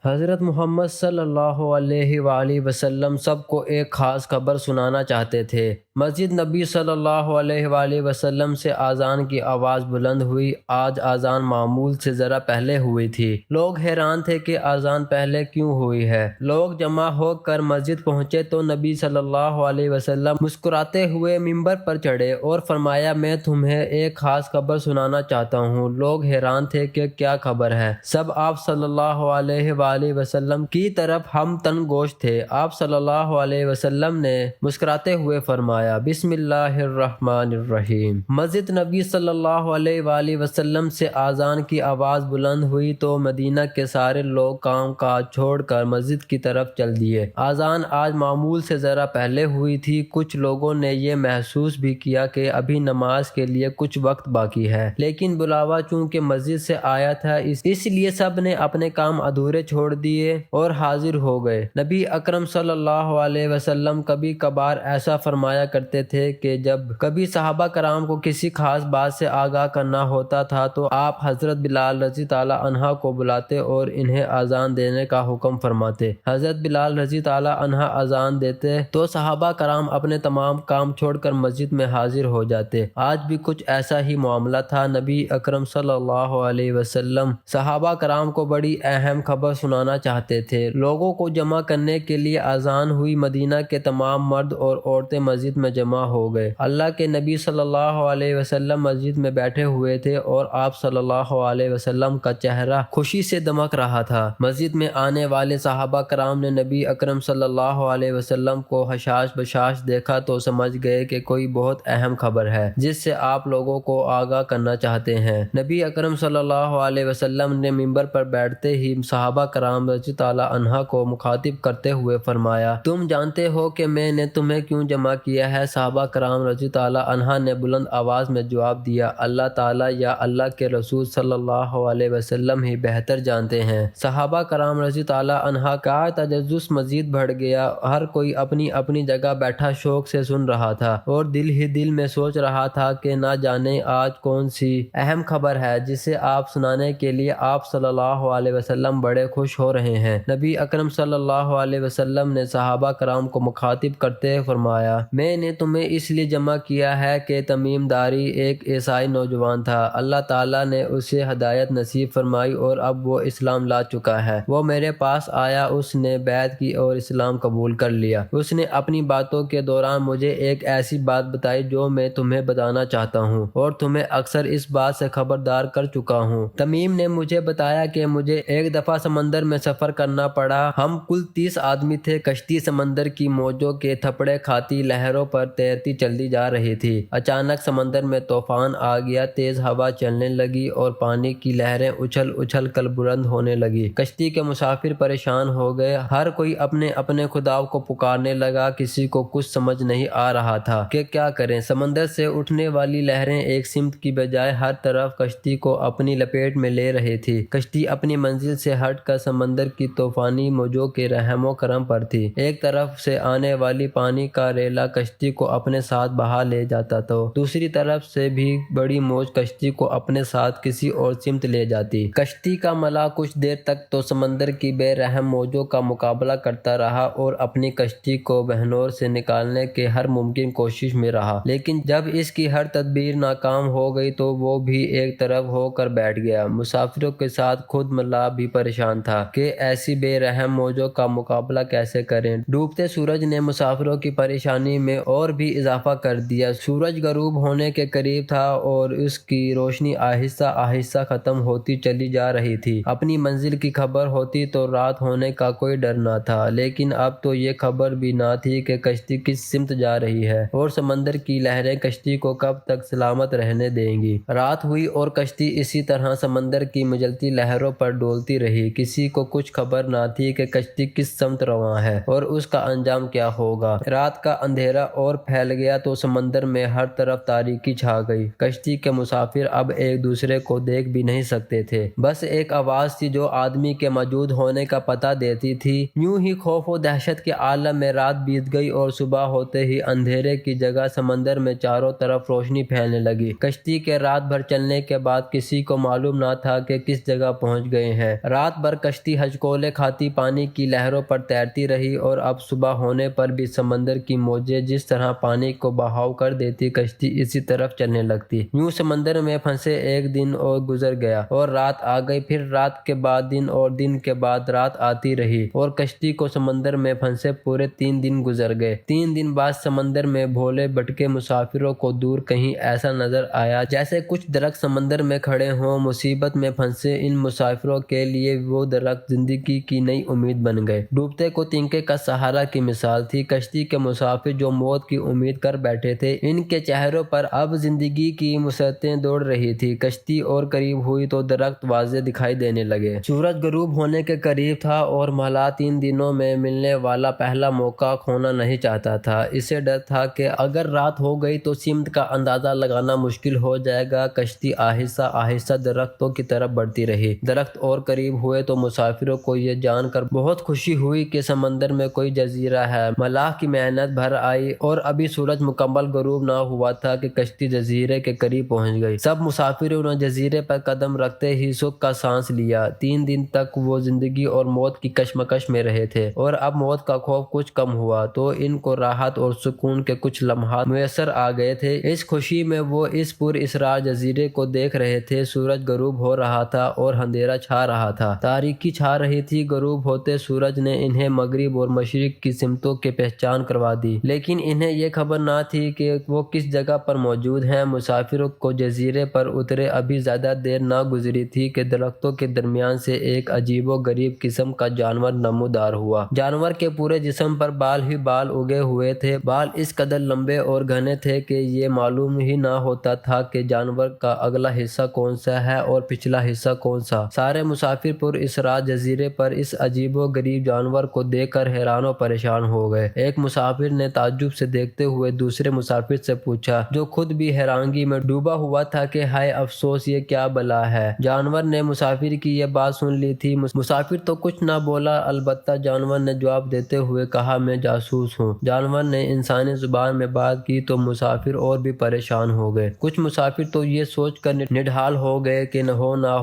حضرت محمد صلی اللہ علیہ وآلہ وسلم سب کو ایک خاص خبر سنانا چاہتے تھے۔ مسجد نبی صلی اللہ علیہ وآلہ وسلم سے اذان کی آواز بلند ہوئی۔ آج اذان معمول سے ذرا پہلے ہوئی تھی۔ لوگ حیران تھے کہ اذان پہلے کیوں ہوئی ہے۔ لوگ جمع ہو کر مسجد پہنچے تو نبی صلی اللہ علیہ وسلم مسکراتے ہوئے ممبر پر چڑھے اور فرمایا، میں تمہیں ایک خاص خبر سنانا چاہتا ہوں۔ لوگ حیران تھے کہ کیا خبر ہے۔ سب آپ صلی اللہ علیہ وآلہ وسلم کی طرف ہم تن گوش تھے۔ آپ صلی اللہ علیہ وسلم نے مسکراتے ہوئے فرمایا، بسم اللہ الرحمن الرحیم۔ مسجد نبی صلی اللہ علیہ وآلہ وسلم سے اذان کی آواز بلند ہوئی تو مدینہ کے سارے لوگ کام کاج چھوڑ کر مسجد کی طرف چل دیے۔ اذان آج معمول سے ذرا پہلے ہوئی تھی۔ کچھ لوگوں نے یہ محسوس بھی کیا کہ ابھی نماز کے لیے کچھ وقت باقی ہے، لیکن بلاوا چونکہ مسجد سے آیا تھا اس لیے سب نے اپنے کام ادھورے چھوڑ دیے اور حاضر ہو گئے۔ نبی اکرم صلی اللہ علیہ وسلم کبھی کبھار ایسا فرمایا کرتے تھے کہ جب کبھی صحابہ کرام کو کسی خاص بات سے آگاہ کرنا ہوتا تھا تو آپ حضرت بلال رضی تعالیٰ عنہ کو بلاتے اور انہیں اذان دینے کا حکم فرماتے۔ حضرت بلال رضی تعالیٰ عنہ اذان دیتے تو صحابہ کرام اپنے تمام کام چھوڑ کر مسجد میں حاضر ہو جاتے۔ آج بھی کچھ ایسا ہی معاملہ تھا۔ نبی اکرم صلی اللہ علیہ وسلم صحابہ کرام کو بڑی اہم خبر سنانا چاہتے تھے۔ لوگوں کو جمع کرنے کے لیے اذان ہوئی۔ مدینہ کے تمام مرد اور عورتیں مسجد میں جمع ہو گئے۔ اللہ کے نبی صلی اللہ علیہ وسلم مسجد میں بیٹھے ہوئے تھے اور آپ صلی اللہ علیہ وسلم کا چہرہ خوشی سے دمک رہا تھا۔ مسجد میں آنے والے صحابہ کرام نے نبی اکرم صلی اللہ علیہ وسلم کو حشاش بشاش دیکھا تو سمجھ گئے کہ کوئی بہت اہم خبر ہے جس سے آپ لوگوں کو آگاہ کرنا چاہتے ہیں۔ نبی اکرم صلی اللہ علیہ وسلم نے ممبر پر بیٹھتے ہی صحابہ کرام رضی تعالیٰ عنہ کو مخاطب کرتے ہوئے فرمایا، تم جانتے ہو کہ میں نے تمہیں کیوں جمع کیا ہے؟ صحابہ کرام رضی تعالیٰ عنہ نے بلند آواز میں جواب دیا، اللہ تعالیٰ یا اللہ کے رسول صلی اللہ علیہ وسلم ہی بہتر جانتے ہیں۔ صحابہ کرام رضی تعالیٰ عنہ کا تجسس مزید بڑھ گیا۔ ہر کوئی اپنی اپنی جگہ بیٹھا شوق سے سن رہا تھا اور دل ہی دل میں سوچ رہا تھا کہ نہ جانے آج کون سی اہم خبر ہے جسے آپ سنانے کے لیے آپ صلی اللہ علیہ وسلم بڑے خوش ہو رہے ہیں۔ نبی اکرم صلی اللہ علیہ وسلم نے صحابہ کرام کو مخاطب کرتے فرمایا، میں نے تمہیں اس لیے جمع کیا ہے کہ تمیم داری ایک عیسائی نوجوان تھا۔ اللہ تعالیٰ نے اسے ہدایت نصیب فرمائی اور اب وہ اسلام لا چکا ہے۔ وہ میرے پاس آیا، اس نے بیعت کی اور اسلام قبول کر لیا۔ اس نے اپنی باتوں کے دوران مجھے ایک ایسی بات بتائی جو میں تمہیں بتانا چاہتا ہوں اور تمہیں اکثر اس بات سے خبردار کر چکا ہوں۔ تمیم نے مجھے بتایا کہ مجھے ایک دفعہ سمندر میں سفر کرنا پڑا۔ ہم کل 30 آدمی تھے۔ کشتی سمندر کی موجوں کے تھپڑے کھاتی لہروں پر تیرتی چلی جا رہی تھی۔ اچانک سمندر میں طوفان آ گیا، تیز ہوا چلنے لگی اور پانی کی لہریں اچھل اچھل کر بلند ہونے لگی۔ کشتی کے مسافر پریشان ہو گئے۔ ہر کوئی اپنے اپنے خدا کو پکارنے لگا۔ کسی کو کچھ سمجھ نہیں آ رہا تھا کہ کیا کریں۔ سمندر سے اٹھنے والی لہریں ایک سمت کی بجائے ہر طرف کشتی کو اپنی لپیٹ میں لے رہی تھی۔ کشتی اپنی منزل سے ہٹ کر سمندر کی طوفانی موجوں کے رحم و کرم پر تھی۔ ایک طرف سے آنے والی پانی کا ریلا کشتی کو اپنے ساتھ بہا لے جاتا تو دوسری طرف سے بھی بڑی موج کشتی کو اپنے ساتھ کسی اور سمت لے جاتی۔ کشتی کا ملا کچھ دیر تک تو سمندر کی بے رحم موجوں کا مقابلہ کرتا رہا اور اپنی کشتی کو بہنور سے نکالنے کے ہر ممکن کوشش میں رہا، لیکن جب اس کی ہر تدبیر ناکام ہو گئی تو وہ بھی ایک طرف ہو کر بیٹھ گیا۔ مسافروں کے ساتھ خود ملا بھی پریشان تھا کہ ایسی بے رحم موجوں کا مقابلہ کیسے کریں۔ ڈوبتے سورج نے مسافروں کی پریشانی میں اور بھی اضافہ کر دیا۔ سورج غروب ہونے کے قریب تھا اور اس کی روشنی آہستہ آہستہ ختم ہوتی چلی جا رہی تھی۔ اپنی منزل کی خبر ہوتی تو رات ہونے کا کوئی ڈر نہ تھا، لیکن اب تو یہ خبر بھی نہ تھی کہ کشتی کس سمت جا رہی ہے اور سمندر کی لہریں کشتی کو کب تک سلامت رہنے دیں گی۔ رات ہوئی اور کشتی اسی طرح سمندر کی مچلتی لہروں پر ڈولتی رہی۔ کسی کو کچھ خبر نہ تھی کہ کشتی کس سمت رواں ہے اور اس کا انجام کیا ہوگا۔ رات کا اندھیرا اور پھیل گیا تو سمندر میں ہر طرف تاریکی چھا گئی۔ کشتی کے مسافر اب ایک دوسرے کو دیکھ بھی نہیں سکتے تھے، بس ایک آواز تھی جو آدمی کے موجود ہونے کا پتہ دیتی تھی۔ یوں ہی خوف و دہشت کے عالم میں رات بیت گئی اور صبح ہوتے ہی اندھیرے کی جگہ سمندر میں چاروں طرف روشنی پھیلنے لگی۔ کشتی کے رات بھر چلنے کے بعد کسی کو معلوم نہ تھا کہ کس جگہ پہنچ گئے ہیں۔ رات بھر کشتی ہچکولے کھاتی پانی کی لہروں پر تیرتی رہی اور اب صبح ہونے پر بھی سمندر کی موجیں جس طرح پانی کو بہاؤ کر دیتی، کشتی اسی طرف چلنے لگتی۔ یوں سمندر میں پھنسے ایک دن اور گزر گیا اور رات آ گئی، پھر رات کے بعد دن اور دن کے بعد رات آتی رہی اور کشتی کو سمندر میں پھنسے پورے 3 دن گزر گئے۔ 3 دن بعد سمندر میں بھولے بھٹکے مسافروں کو دور کہیں ایسا نظر آیا جیسے کچھ درخت سمندر میں کھڑے ہوں۔ مصیبت میں پھنسے ان مسافروں کے لیے وہ درخت زندگی کی نئی امید بن گئے۔ ڈوبتے کو تنکے کا سہارا کی مثال تھی۔ کشتی کے مسافر جو موت کی امید کر بیٹھے تھے، ان کے چہروں پر اب زندگی کی مسرتیں دوڑ رہی تھی۔ کشتی اور قریب ہوئی تو درخت واضح دکھائی دینے لگے۔ سورج غروب ہونے کے قریب تھا اور ملا 3 دنوں میں ملنے والا پہلا موقع کھونا نہیں چاہتا تھا۔ اسے ڈر تھا کہ اگر رات ہو گئی تو سمت کا اندازہ لگانا مشکل ہو جائے گا۔ کشتی آہستہ آہستہ درختوں کی طرف بڑھتی رہی۔ درخت اور قریب ہوئے تو مسافروں کو یہ جان کر بہت خوشی ہوئی کہ سمندر میں کوئی جزیرہ ہے۔ ملاح کی محنت بھر آئی اور ابھی سورج مکمل غروب نہ ہوا تھا کہ کشتی جزیرے کے قریب پہنچ گئی۔ سب مسافروں نے جزیرے پر قدم رکھتے ہی سکھ کا سانس لیا۔ 3 دن تک وہ زندگی اور موت کی کشمکش میں رہے تھے اور اب موت کا خوف کچھ کم ہوا تو ان کو راحت اور سکون کے کچھ لمحات میسر آ گئے تھے۔ اس خوشی میں وہ اس پر اسرار جزیرے کو دیکھ رہے تھے۔ سورج غروب ہو رہا تھا اور اندھیرا چھا رہا تھا، تاریکی چھا رہی تھی۔ غروب ہوتے سورج نے انہیں مغرب اور مشرق کی سمتوں کی پہچان کروا دی، لیکن انہیں یہ خبر نہ تھی کہ وہ کس جگہ پر موجود ہیں۔ مسافروں کو جزیرے پر اترے ابھی زیادہ دیر نہ گزری تھی کہ درختوں کے درمیان سے ایک عجیب و غریب قسم کا جانور نمودار ہوا۔ جانور کے پورے جسم پر بال ہی بال اگے ہوئے تھے۔ بال اس قدر لمبے اور گھنے تھے کہ یہ معلوم ہی نہ ہوتا تھا کہ جانور کا اگلا حصہ کون سا ہے اور پچھلا حصہ کون سا۔ سارے مسافر پر اسرار جزیرے پر اس عجیب و غریب جانور کو دیکھ کر حیران و پریشان ہو گئے۔ ایک مسافر نے تعجب سے دیکھتے ہوئے دوسرے مسافر سے پوچھا، جو خود بھی حیرانگی میں ڈوبا ہوا تھا، کہ ہائے افسوس، یہ کیا بلا ہے؟ جانور نے مسافر کی یہ بات سن لی تھی۔ مسافر تو کچھ نہ بولا، البتہ جانور نے جواب دیتے ہوئے کہا، میں جاسوس ہوں۔ جانور نے انسانی زبان میں بات کی تو مسافر اور بھی پریشان ہو گئے۔ کچھ مسافر تو یہ سوچ کر نڈھال ہو گئے کہ نہ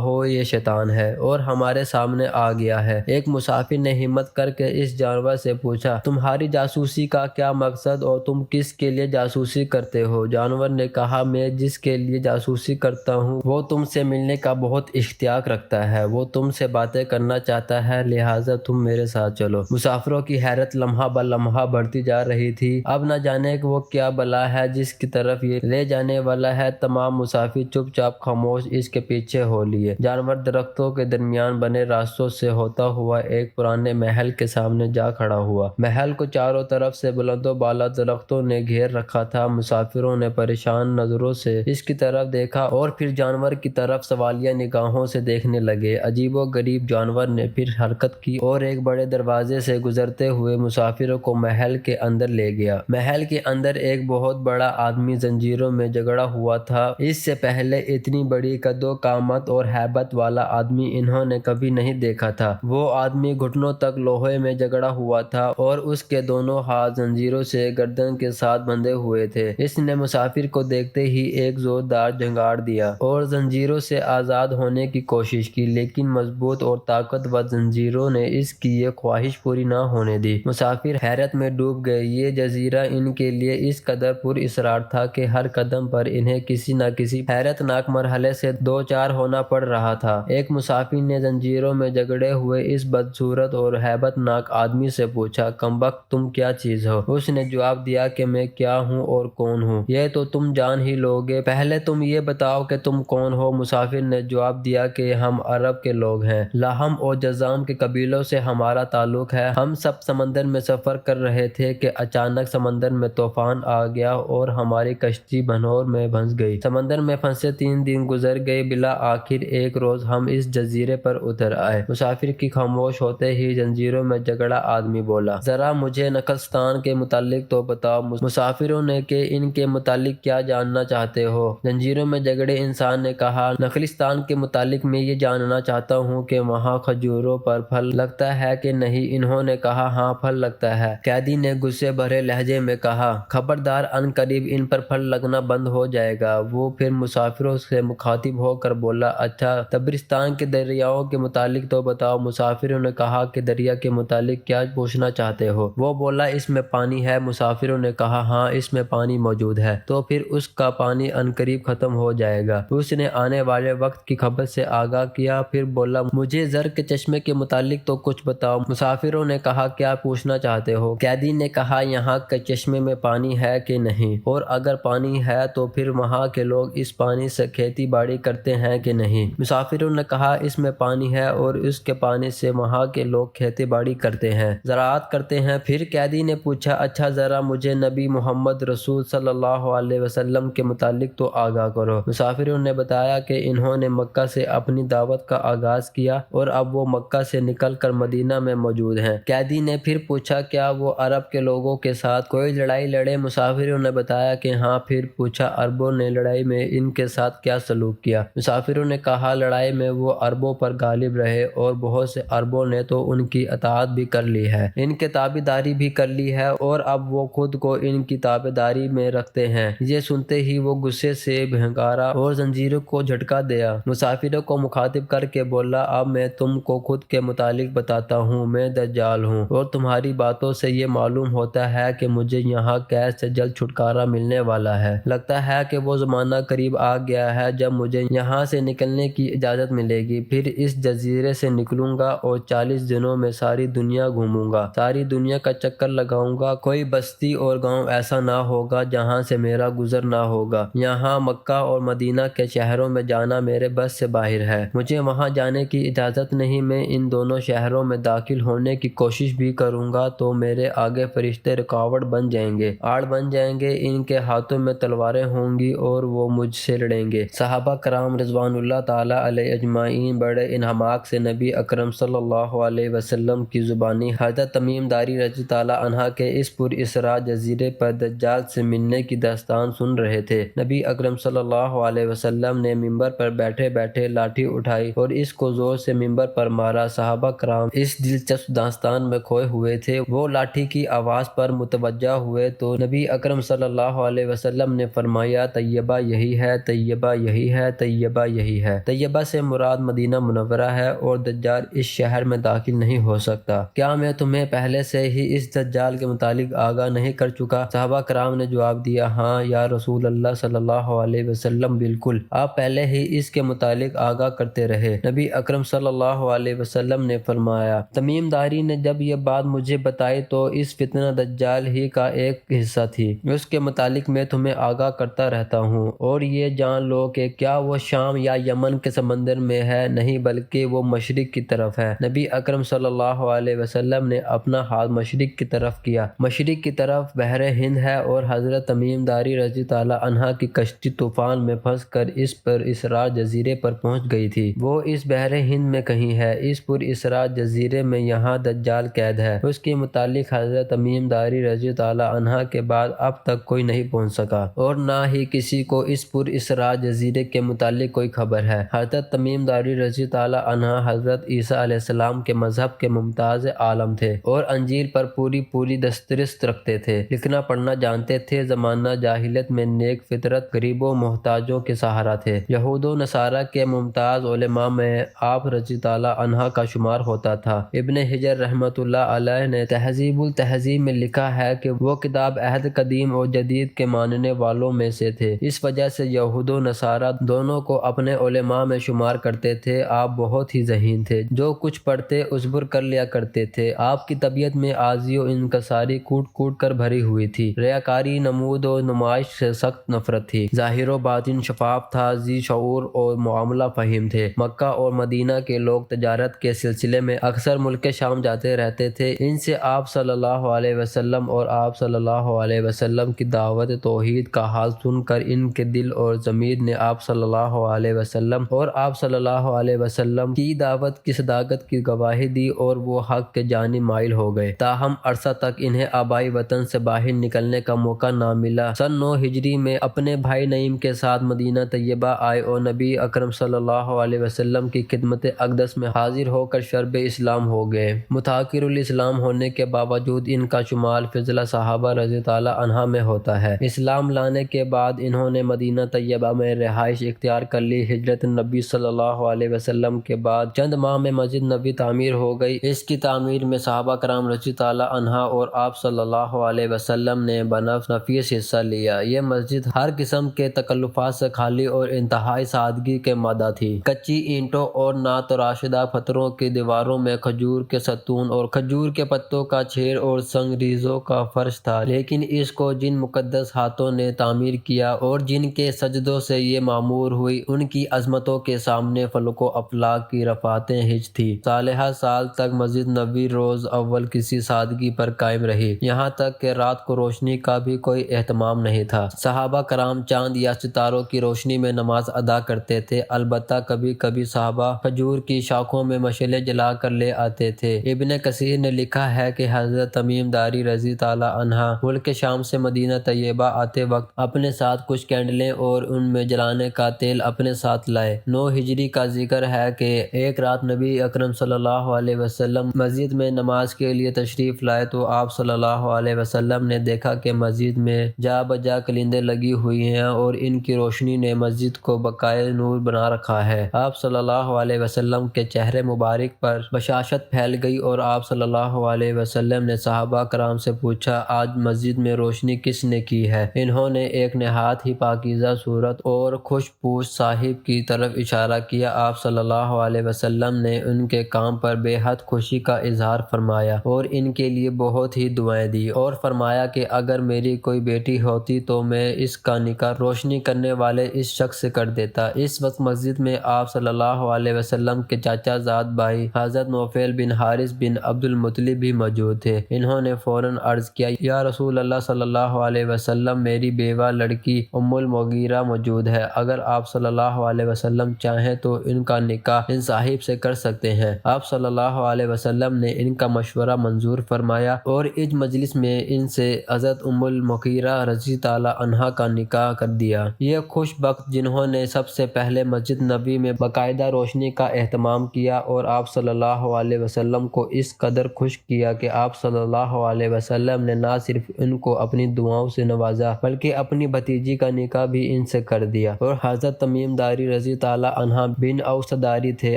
ہو یہ شیطان ہے اور ہمارے سامنے آ گیا ہے۔ ایک مسافر نے ہمت کر کے اس جانور سے پوچھا، تمہاری جاسوسی کا کیا مقصد اور تم کس کے لیے جاسوسی کرتے ہو؟ جانور نے کہا، میں جس کے لیے جاسوسی کرتا ہوں وہ تم سے ملنے کا بہت اشتیاق رکھتا ہے، وہ تم سے باتیں کرنا چاہتا ہے، لہٰذا تم میرے ساتھ چلو۔ مسافروں کی حیرت لمحہ بہ لمحہ بڑھتی جا رہی تھی۔ اب نہ جانے وہ کیا بلا ہے جس کی طرف یہ لے جانے والا ہے۔ تمام مسافر چپ چاپ خاموش اس کے پیچھے ہو لیے۔ جانور درختوں کے درمیان بنے راستوں سے ہوتا ہوا ایک پرانے محل کے سامنے جا کھڑا ہوا۔ محل کو چاروں طرف سے بلند و بالا درختوں نے گھیر رکھا تھا۔ مسافروں نے پریشان نظروں سے اس کی طرف دیکھا اور پھر جانور کی طرف سوالیہ نگاہوں سے دیکھنے لگے۔ عجیب و غریب جانور نے پھر حرکت کی اور ایک بڑے دروازے سے گزرتے ہوئے مسافروں کو محل کے اندر لے گیا۔ محل کے اندر ایک بہت بڑا آدمی زنجیروں میں جکڑا ہوا تھا۔ اس سے پہلے اتنی بڑی قد و قامت اور ہیبت والا آدمی انہوں نے کبھی نہیں دیکھا تھا۔ وہ آدمی گھٹنوں تک لوہے میں جکڑا ہوا تھا اور اس کے دونوں ہاتھ زنجیروں سے گردن کے ساتھ بندھے ہوئے تھے۔ اس نے مسافر کو دیکھتے ہی ایک زوردار جھنگار دیا اور زنجیروں سے آزاد ہونے کی کوشش کی، لیکن مضبوط اور طاقتور زنجیروں نے اس کی یہ خواہش پوری نہ ہونے دی۔ مسافر حیرت میں ڈوب گئے۔ یہ جزیرہ ان کے لیے اس قدر پر اسرار تھا کہ ہر قدم پر انہیں کسی نہ کسی حیرت ناک مرحلے سے دوچار ہونا پڑ رہا تھا۔ ایک مسافر نے زنجیروں میں جکڑے ہوئے اس بدصورت اور ہیبت ناک آدمی سے پوچھا، کمبخت تم کیا چیز ہو؟ اس نے جواب دیا کہ میں کیا ہوں اور کون ہوں یہ تو تم جان ہی لوگے، پہلے تم یہ بتاؤ کہ تم کون ہو؟ مسافر نے جواب دیا کہ ہم عرب کے لوگ ہیں، لاہم اور جذام کے قبیلوں سے ہمارا تعلق ہے۔ ہم سب سمندر میں سفر کر رہے تھے کہ اچانک سمندر میں طوفان آ گیا اور ہماری کشتی بھنور میں پھنس گئی۔ سمندر میں پھنسے 3 دن گزر گئے، بلا آخر ایک روز ہم اس جزیرے پر اتر آئے۔ مسافر کی خاموش ہوتے ہی زنجیروں میں جکڑا آدمی بولا، ذرا مجھے نخلستان کے متعلق تو تو بتاؤ۔ مسافروں نے کہ ان کے متعلق کیا جاننا چاہتے ہو؟ زنجیروں میں جکڑے انسان نے کہا، نخلستان کے متعلق میں یہ جاننا چاہتا ہوں کہ وہاں کھجوروں پر پھل لگتا ہے کہ نہیں۔ انہوں نے کہا، ہاں پھل لگتا ہے۔ قیدی نے غصے بھرے لہجے میں کہا، خبردار، ان قریب ان پر پھل لگنا بند ہو جائے گا۔ وہ پھر مسافروں سے مخاطب ہو کر بولا، اچھا تبرستان کے دریاؤں کے متعلق تو بتاؤ۔ مسافروں نے کہا کہ دریا کے متعلق کیا پوچھنا چاہتے ہو؟ وہ بولا، اس میں پانی ہے۔ مسافروں نے کہا، ہاں اس میں پانی موجود ہے، تو پھر اس کا پانی ان قریب ختم ہو جائے گا۔ اس نے آنے والے وقت کی خبر سے آگاہ کیا، پھر بولا، مجھے زر کے چشمے کے متعلق تو کچھ بتاؤ۔ مسافروں نے کہا، کیا پوچھنا چاہتے ہو؟ قیدی نے کہا، یہاں کے چشمے میں پانی ہے کہ نہیں، اور اگر پانی ہے تو پھر وہاں کے لوگ اس پانی سے کھیتی باڑی کرتے ہیں کہ نہیں؟ مسافروں نے کہا، اس میں پانی ہے اور اس کے پانی سے وہاں کے لوگ کھیتی باڑی کرتے ہیں، زراعت کرتے ہیں۔ پھر قیدی نے پوچھا، اچھا ذرا مجھے نبی محمد رسول صلی اللہ علیہ وسلم کے متعلق تو آگاہ کرو۔ مسافروں نے بتایا کہ انہوں نے مکہ سے اپنی دعوت کا آغاز کیا اور اب وہ مکہ سے نکل کر مدینہ میں موجود ہیں۔ قیدی نے پھر پوچھا، کیا وہ عرب کے لوگوں کے ساتھ کوئی لڑائی لڑے؟ مسافروں نے بتایا کہ ہاں۔ پھر پوچھا، عربوں نے لڑائی میں ان کے ساتھ کیا سلوک کیا؟ مسافروں نے کہا، لڑائی میں وہ عربوں پر غالب رہے اور بہت سے عربوں نے تو ان کی اطاعت بھی کر لی ہے، ان کے تابعداری بھی کر لی ہے، اور اب وہ خود کو ان کی تابعداری میں رکھتے ہیں۔ یہ سنتے ہی وہ غصے سے بھنکارا اور زنجیروں کو جھٹکا دیا۔ مسافروں کو مخاطب کر کے بولا، اب میں تم کو خود کے متعلق بتاتا ہوں، میں دجال ہوں، اور تمہاری باتوں سے یہ معلوم ہوتا ہے کہ مجھے یہاں قید سے جلد چھٹکارا ملنے والا ہے۔ لگتا ہے کہ وہ زمانہ قریب آ گیا ہے جب مجھے یہاں سے نکلنے کی اجازت ملے گی۔ پھر اس جزیرے سے نکلوں گا اور 40 دنوں میں ساری دنیا گھوموں گا، ساری دنیا کا چکر لگاؤں گا۔ کوئی بستی اور گاؤں ایسا نہ ہوگا جہاں سے میرا گزر نہ ہوگا۔ یہاں مکہ اور مدینہ کے شہروں میں جانا میرے بس سے باہر ہے، مجھے وہاں جانے کی اجازت نہیں۔ میں ان دونوں شہروں میں داخل ہونے کی کوشش بھی کروں گا تو میرے آگے فرشتے رکاوٹ بن جائیں گے، آڑ بن جائیں گے، ان کے ہاتھوں میں تلواریں ہوں گی اور وہ مجھ سے لڑیں گے۔ صحابہ کرام رضوان اللہ تعالیٰ علیہ اجمعین بڑے انہماک سے نبی اکرم صلی اللہ علیہ وسلم کی زبانی حضرت تمیم داری رضی تعالیٰ عنہ کے اس پر اسراء جزیرے پر دجال سے ملنے کی داستان سن رہے تھے۔ نبی اکرم صلی اللہ علیہ وسلم نے ممبر پر بیٹھے بیٹھے لاٹھی اٹھائی اور اس کو زور سے ممبر پر مارا۔ صحابہ کرام اس دلچسپ داستان میں کھوئے ہوئے تھے۔ وہ لاٹھی کی آواز پر متوجہ ہوئے تو نبی اکرم صلی اللہ علیہ وسلم نے فرمایا، طیبہ یہی ہے، طیبہ یہی ہے، طیبہ یہی ہے۔ طیبہ سے مراد مدینہ منورہ ہے اور دجال اس شہر میں داخل نہیں ہو سکتا۔ کیا میں تمہیں پہلے سے ہی اس دجال کے متعلق آگاہ نہیں کر چکا؟ صحابہ کرام نے جواب دیا، ہاں یا رسول اللہ صلی اللہ علیہ وسلم، بالکل، آپ پہلے ہی اس کے متعلق آگاہ کرتے رہے۔ نبی اکرم صلی اللہ علیہ وسلم نے فرمایا، تمیم داری نے جب یہ بات مجھے بتائی تو اس فتنہ دجال ہی کا ایک حصہ تھی، اس کے متعلق میں تمہیں آگاہ کرتا رہتا ہوں، اور یہ جان لو کہ کیا وہ شام یا یمن کے سمندر میں ہے، نہیں بلکہ وہ مشرق کی طرف ہے۔ نبی اکرم صلی اللہ علیہ وسلم نے اپنا ہاتھ مشرق کی طرف کیا۔ مشرق کی طرف بحر ہند ہے اور حضرت تمیم داری رضی تعالیٰ عنہ کی کشتی طوفان میں پھنس کر اس پر اسراء جزیرے پر پہنچ گئی تھی۔ وہ اس بحر ہند میں کہیں ہے۔ اس پر اسراء جزیرے میں یہاں دجال قید ہے۔ اس کے متعلق حضرت تمیم داری رضی تعالیٰ عنہ کے بعد اب تک کوئی نہیں پہنچ سکا، اور نہ ہی کسی کو اس پر اسراء جزیرے کے متعلق کوئی خبر ہے۔ حضرت تمیم داری رضی تعالیٰ عنہ حضرت عیسیٰ علیہ السلام کے مذہب کے ممتاز عالم تھے اور انجیل پر پوری دسترس رکھتے تھے، لکھنا پڑھنا جانتے تھے۔ زمانہ جاہلیت میں نیک فطرت غریبوں محتاجوں کے سہارا تھے۔ یہود و نصارہ کے ممتاز علماء میں آپ رضی تعالیٰ عنہ کا شمار ہوتا تھا۔ ابن حجر رحمۃ اللہ علیہ نے تہذیب التہذیب میں لکھا ہے کہ وہ کتاب عہد قدیم اور جدید کے ماننے والوں میں سے تھے، اس وجہ سے یہود و نصارہ دونوں کو اپنے علماء میں شمار کرتے تھے۔ آپ بہت ہی ذہین تھے، جو کچھ پڑھتے عزبر کر لیا کرتے تھے۔ آپ کی طبیعت میں عاجزی و انکساری کوٹ کوٹ کر بھری ہوئی تھی۔ ریاکاری، نمود و نمائش سے سخت نفرت تھی۔ ظاہر و باطن شفاف تھا، ذی شعور اور معاملہ فہیم تھے۔ مکہ اور مدینہ کے لوگ تجارت کے سلسلے میں اکثر ملک شام جاتے رہتے تھے۔ ان سے آپ صلی اللہ علیہ وسلم اور آپ صلی اللہ علیہ وسلم کی دعوت توحید کا حال سن کر ان کے دل اور ضمیر نے آپ صلی اللہ علیہ وسلم اور آپ صلی اللہ علیہ وسلم کی دعوت کی صداقت کی گواہی دی اور وہ حق کے جانب مائل ہو گئے۔ تاہم عرصہ تک انہیں آبائی وطن وطن سے باہر نکلنے کا موقع نہ ملا۔ سن 9 ہجری میں اپنے بھائی نعیم کے ساتھ مدینہ طیبہ آئے اور نبی اکرم صلی اللہ علیہ وسلم کی خدمت اقدس میں حاضر ہو کر شرب اسلام ہو گئے۔ متأخر الاسلام ہونے کے باوجود ان کا شمار فضلہ صحابہ رضی اللہ عنہ میں ہوتا ہے۔ اسلام لانے کے بعد انہوں نے مدینہ طیبہ میں رہائش اختیار کر لی۔ ہجرت نبی صلی اللہ علیہ وسلم کے بعد چند ماہ میں مسجد نبوی تعمیر ہو گئی۔ اس کی تعمیر میں صحابہ کرام رضی اللہ عنہ اور آپ صلی اللہ علیہ وسلم نے بنفس نفیس حصہ لیا۔ یہ مسجد ہر قسم کے تکلفات سے خالی اور انتہائی سادگی کے مادہ تھی۔ کچی اینٹوں اور ناتراشدہ پتھروں کی دیواروں میں کھجور کے ستون اور کھجور کے پتوں کا چھیر اور سنگریزوں کا فرش تھا، لیکن اس کو جن مقدس ہاتھوں نے تعمیر کیا اور جن کے سجدوں سے یہ معمور ہوئی، ان کی عظمتوں کے سامنے فلک و افلاک کی رفعتیں ہج تھیں۔ سالہ سال تک مسجد نبوی روز اول کسی سادگی پر قائم رہی، یہاں تک کہ رات کو روشنی کا بھی کوئی اہتمام نہیں تھا۔ صحابہ کرام چاند یا ستاروں کی روشنی میں نماز ادا کرتے تھے، البتہ کبھی کبھی صحابہ کھجور کی شاخوں میں مشعلیں جلا کر لے آتے تھے۔ ابن کثیر نے لکھا ہے کہ حضرت تمیم داری رضی اللہ عنہ ملک شام سے مدینہ طیبہ آتے وقت اپنے ساتھ کچھ کینڈلیں اور ان میں جلانے کا تیل اپنے ساتھ لائے۔ 9 ہجری کا ذکر ہے کہ ایک رات نبی اکرم صلی اللہ علیہ وسلم مسجد میں نماز کے لیے تشریف لائے تو آپ صلی اللہ علیہ وسلم نے دیکھا کہ مسجد میں جا بجا کلندیں لگی ہوئی ہیں اور ان کی روشنی نے مسجد کو بقائے نور بنا رکھا ہے۔ آپ صلی اللہ علیہ وسلم کے چہرے مبارک پر بشاشت پھیل گئی اور آپ صلی اللہ علیہ وسلم نے صحابہ کرام سے پوچھا، آج مسجد میں روشنی کس نے کی ہے؟ انہوں نے ایک نہایت ہی پاکیزہ صورت اور خوش پوش صاحب کی طرف اشارہ کیا۔ آپ صلی اللہ علیہ وسلم نے ان کے کام پر بے حد خوشی کا اظہار فرمایا اور ان کے لیے بہت ہی دعائیں دی اور فرمایا کہ اگر میری کوئی بیٹی ہوتی تو میں اس کا نکاح روشنی کرنے والے اس شخص سے کر دیتا۔ اس وقت مسجد میں آپ صلی اللہ علیہ وسلم کے چاچا زاد بھائی حضرت نوفل بن حارث بن عبد المطلب بھی موجود تھے۔ انہوں نے فوراً عرض کیا، یا رسول اللہ صلی اللہ علیہ وسلم، میری بیوہ لڑکی ام المغیرہ موجود ہے، اگر آپ صلی اللہ علیہ وسلم چاہیں تو ان کا نکاح ان صاحب سے کر سکتے ہیں۔ آپ صلی اللہ علیہ وسلم نے ان کا مشورہ منظور فرمایا اور اس مجلس میں ان سے حضرت ام المغیرہ رضی اللہ عنہا کا نکاح کر دیا۔ یہ خوش بخت جنہوں نے سب سے پہلے مسجد نبوی میں باقاعدہ روشنی کا اہتمام کیا اور آپ صلی اللہ علیہ وسلم کو اس قدر خوش کیا کہ آپ صلی اللہ علیہ وسلم نے نہ صرف ان کو اپنی دعاؤں سے نوازا بلکہ اپنی بھتیجی کا نکاح بھی ان سے کر دیا، اور حضرت تمیم داری رضی اللہ عنہ بن اوس داری تھے۔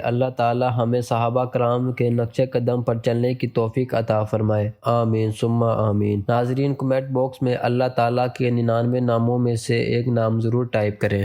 اللہ تعالی ہمیں صحابہ کرام کے نقش قدم پر چلنے کی توفیق عطا فرمائے، آمین ثم آمین۔ ناظرین، کمنٹ باکس میں اللہ تعالی کے 99 ناموں میں سے ایک نام ضرور ٹائپ کریں۔